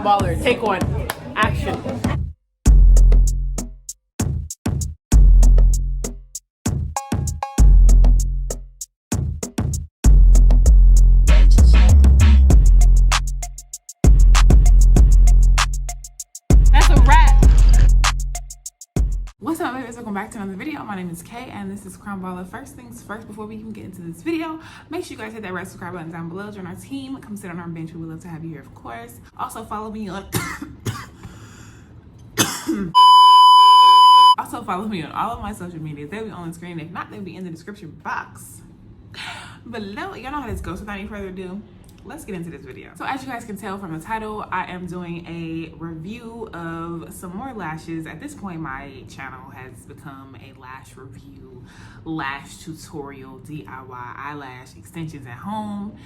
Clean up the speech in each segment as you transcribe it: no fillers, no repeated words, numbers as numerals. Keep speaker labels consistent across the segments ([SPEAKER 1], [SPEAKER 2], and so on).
[SPEAKER 1] Crown Baller, take one. Action. That's a wrap. What's up, babies? Welcome back to another video. My name is Kay and this is Crown Baller. First things first, before we even get into this video, make sure you guys hit that red subscribe button down below. Join our team. Come sit on our bench. We would love to have you here, of course. Also follow me on also follow me on all of my social medias. They'll be on the screen. If not, they'll be in the description box below. Y'all know how this goes. Without any further ado, let's get into this video. So as you guys can tell from the title, I am doing a review of some more lashes. At this point, my channel has become a lash review, lash tutorial, DIY eyelash extensions at home,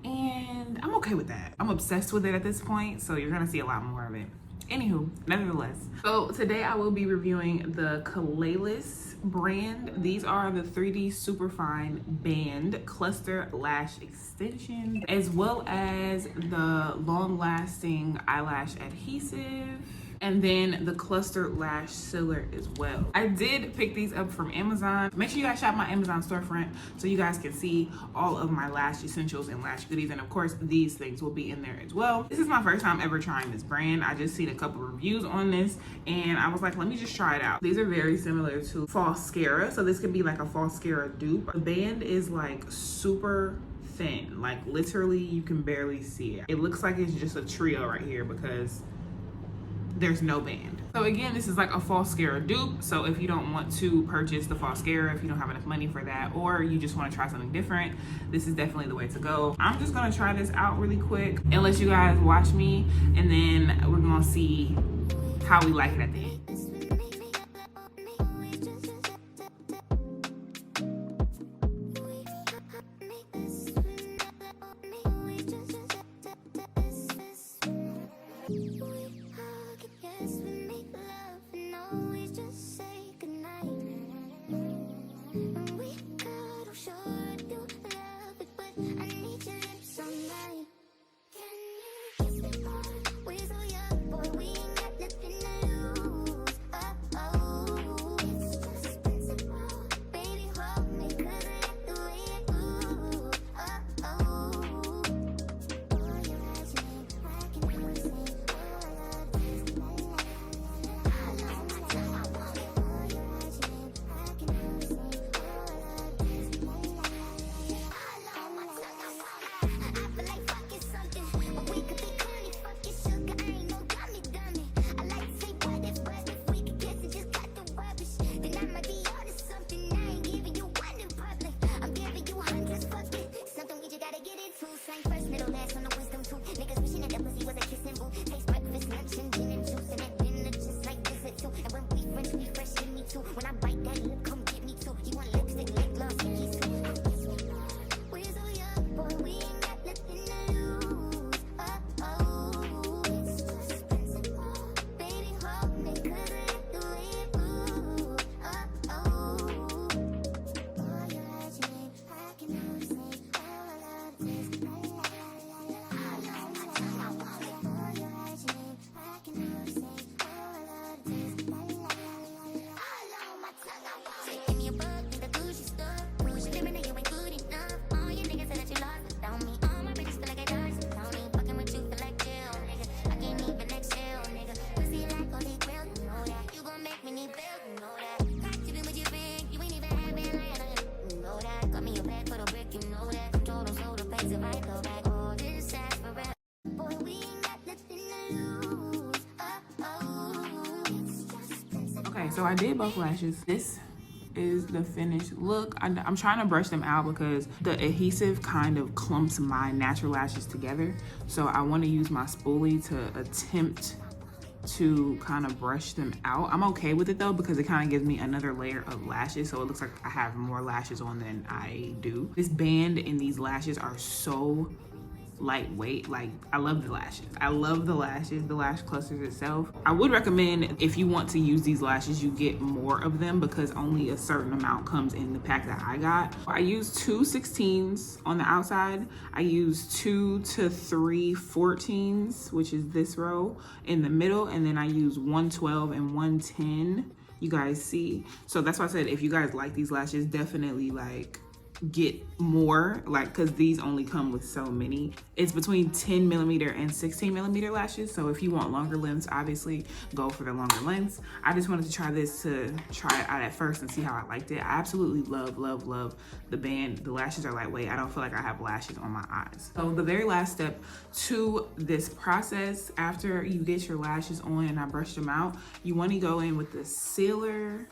[SPEAKER 1] and I'm okay with that. I'm obsessed with it at this point, so you're gonna see a lot more of it. Anywho, nevertheless, so today I will be reviewing the Calailis brand. These are the 3D Superfine Band Cluster Lash Extensions, as well as the long-lasting eyelash adhesive, and then the cluster lash sealer as well. I did pick these up from Amazon. Make sure you guys shop my Amazon storefront so you guys can see all of my lash essentials and lash goodies, and of course these things will be in there as well. This is my first time ever trying this brand. I just seen a couple reviews on this and I was like, let me just try it out. These are very similar to Falscara, so this could be like a Falscara dupe. The band is like super thin, like literally you can barely see it. It looks like it's just a trio right here because there's no band. So again, this is like a Falscara dupe. So if you don't want to purchase the Falscara, if you don't have enough money for that, or you just want to try something different, this is definitely the way to go. I'm just gonna try this out really quick and let you guys watch me, and then we're gonna see how we like it at the end. So I did both lashes. This is the finished look. I'm trying to brush them out because the adhesive kind of clumps my natural lashes together. So I want to use my spoolie to attempt to kind of brush them out. I'm okay with it though because it kind of gives me another layer of lashes, so it looks like I have more lashes on than I do. This band and these lashes are so lightweight. Like, I love the lashes. I love the lashes, the lash clusters itself. I would recommend, if you want to use these lashes, you get more of them because only a certain amount comes in the pack that I got. I use 2 16s on the outside. I use 2 to 3 14s, which is this row in the middle, and then I use 112 and 110. You guys see? So that's why I said, if you guys like these lashes, definitely like get more, like, because these only come with so many. It's between 10 millimeter and 16 millimeter lashes, so if you want longer lengths, obviously go for the longer lengths. I just wanted to try this to try it out at first and see how I liked it. I absolutely love the band. The lashes are lightweight. I don't feel like I have lashes on my eyes. So the very last step to this process, after you get your lashes on and I brushed them out, you want to go in with the sealer,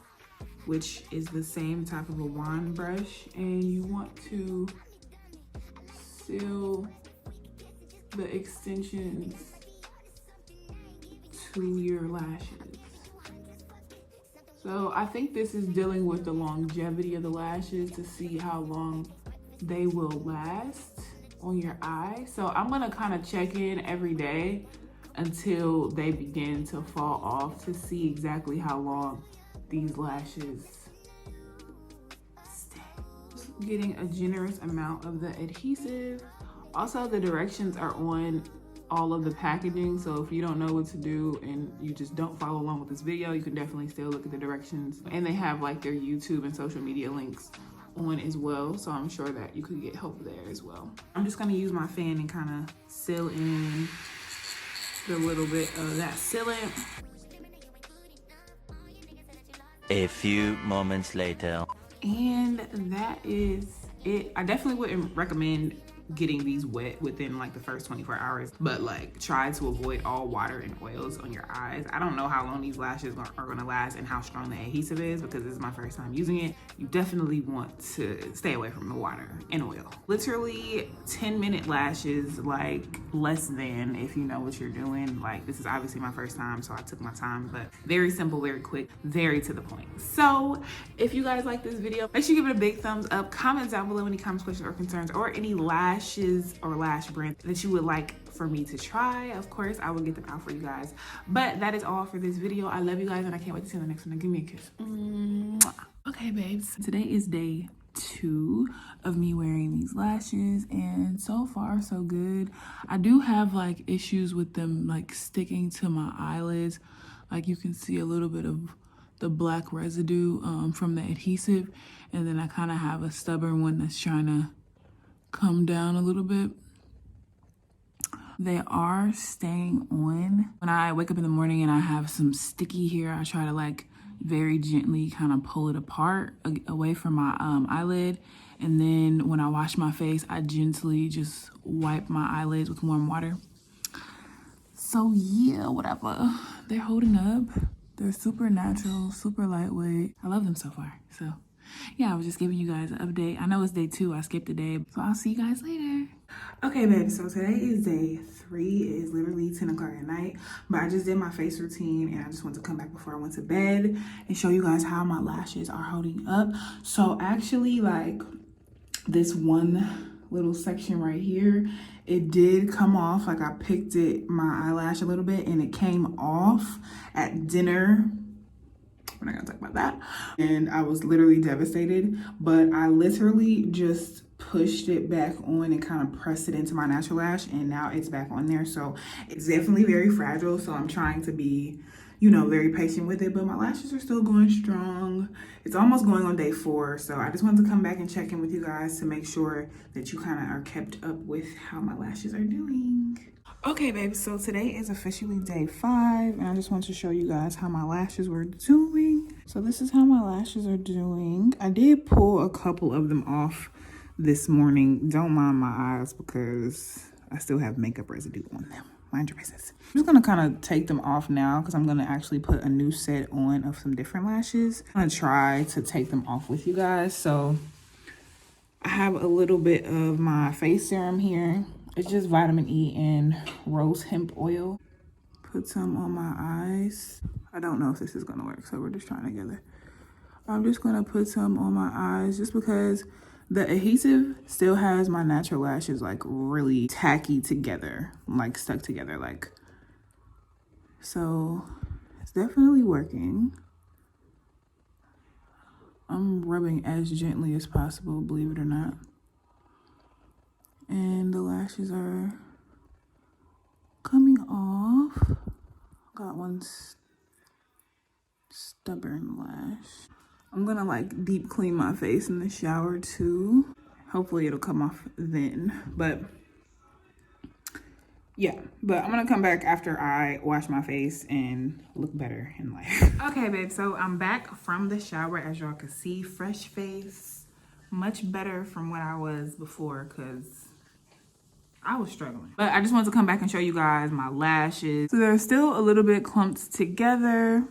[SPEAKER 1] which is the same type of a wand brush, and you want to seal the extensions to your lashes. So I think this is dealing with the longevity of the lashes to see how long they will last on your eye. So I'm gonna kind of check in every day until they begin to fall off to see exactly how long these lashes stay. Just getting a generous amount of the adhesive. Also, the directions are on all of the packaging, so if you don't know what to do and you just don't follow along with this video, you can definitely still look at the directions. And they have like their YouTube and social media links on as well, so I'm sure that you could get help there as well. I'm just gonna use my fan and kind of seal in the little bit of that sealant.
[SPEAKER 2] A few moments later.
[SPEAKER 1] And that is it. I definitely wouldn't recommend getting these wet within like the first 24 hours, but like try to avoid all water and oils on your eyes. I don't know how long these lashes are gonna last and how strong the adhesive is, because this is my first time using it. You definitely want to stay away from the water and oil. Literally 10-minute lashes, like less than, if you know what you're doing. Like, this is obviously my first time, so I took my time, but very simple, very quick, very to the point. So if you guys like this video, make sure you give it a big thumbs up. Comment down below any comments, questions, or concerns, or any lashes or lash brand that you would like for me to try. Of course, I will get them out for you guys. But that is all for this video. I love you guys, and I can't wait to see you in the next one. Give me a kiss. Mwah. Okay, babes. Today is day 2 of me wearing these lashes, and so far so good. I do have like issues with them like sticking to my eyelids. Like, you can see a little bit of the black residue from the adhesive, and then I kind of have a stubborn one that's trying to come down a little bit. They are staying on. When I wake up in the morning and I have some sticky here, I try to like very gently kind of pull it apart away from my eyelid. And then when I wash my face, I gently just wipe my eyelids with warm water. So yeah, whatever. They're holding up. They're super natural, super lightweight. I love them so far. So yeah, I was just giving you guys an update. I know it's day 2, I skipped a day, so I'll see you guys later. Okay, baby, so today is day 3. It is literally 10 o'clock at night, but I just did my face routine and I just want to come back before I went to bed and show you guys how my lashes are holding up. So actually, like, this one little section right here, it did come off. Like, I picked my eyelash a little bit and it came off at dinner. We're not gonna talk about that. And I was literally devastated, but I literally just pushed it back on and kind of pressed it into my natural lash, and now it's back on there. So it's definitely very fragile, so I'm trying to be, you know, very patient with it, but my lashes are still going strong. It's almost going on day 4, so I just wanted to come back and check in with you guys to make sure that you kind of are kept up with how my lashes are doing. Okay, babe, so today is officially day 5, and I just want to show you guys how my lashes were doing. So this is how my lashes are doing. I did pull a couple of them off this morning. Don't mind my eyes because I still have makeup residue on them. Mind your business. I'm just gonna kind of take them off now because I'm gonna actually put a new set on of some different lashes. I'm gonna try to take them off with you guys. So I have a little bit of my face serum here. It's just vitamin E and rose hemp oil. Put some on my eyes. I don't know if this is gonna work, so we're just trying together. I'm just gonna put some on my eyes just because The adhesive still has my natural lashes like really tacky together, like stuck together, like. So it's definitely working. I'm rubbing as gently as possible, believe it or not. And the lashes are coming off. Got one stubborn lash. I'm gonna like deep clean my face in the shower too. Hopefully it'll come off then, but yeah. But I'm gonna come back after I wash my face and look better in life. Okay, babe, so I'm back from the shower. As y'all can see, fresh face, much better from what I was before, because I was struggling. But I just wanted to come back and show you guys my lashes. So they're still a little bit clumped together.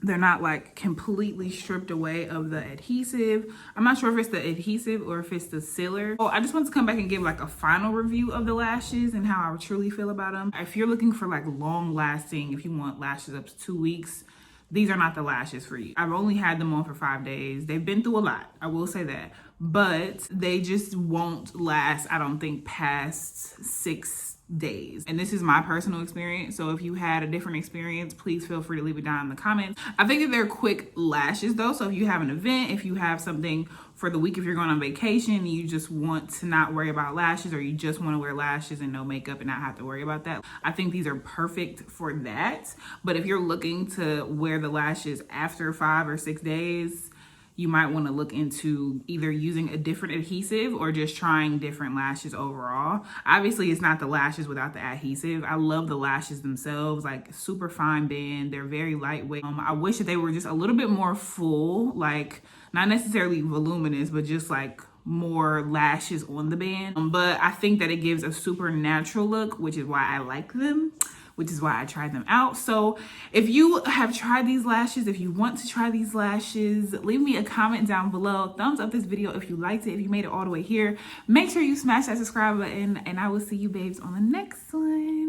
[SPEAKER 1] They're not like completely stripped away of the adhesive. I'm not sure if it's the adhesive or if it's the sealer. So I just wanted to come back and give like a final review of the lashes and how I truly feel about them. If you're looking for like long lasting, if you want lashes up to 2 weeks, these are not the lashes for you. I've only had them on for 5 days. They've been through a lot, I will say that. But they just won't last, I don't think, past 6 days. And this is my personal experience. So if you had a different experience, please feel free to leave it down in the comments. I think that they're quick lashes though. So if you have an event, if you have something for the week, if you're going on vacation, you just want to not worry about lashes, or you just want to wear lashes and no makeup and not have to worry about that, I think these are perfect for that. But if you're looking to wear the lashes after 5 or 6 days, you might want to look into either using a different adhesive or just trying different lashes overall. Obviously, it's not the lashes without the adhesive. I love the lashes themselves, like super fine band. They're very lightweight. I wish that they were just a little bit more full, like not necessarily voluminous, but just like more lashes on the band. But I think that it gives a super natural look, which is why I like them, which is why I tried them out. So if you have tried these lashes, if you want to try these lashes, leave me a comment down below. Thumbs up this video if you liked it. If you made it all the way here, make sure you smash that subscribe button, and I will see you babes on the next one.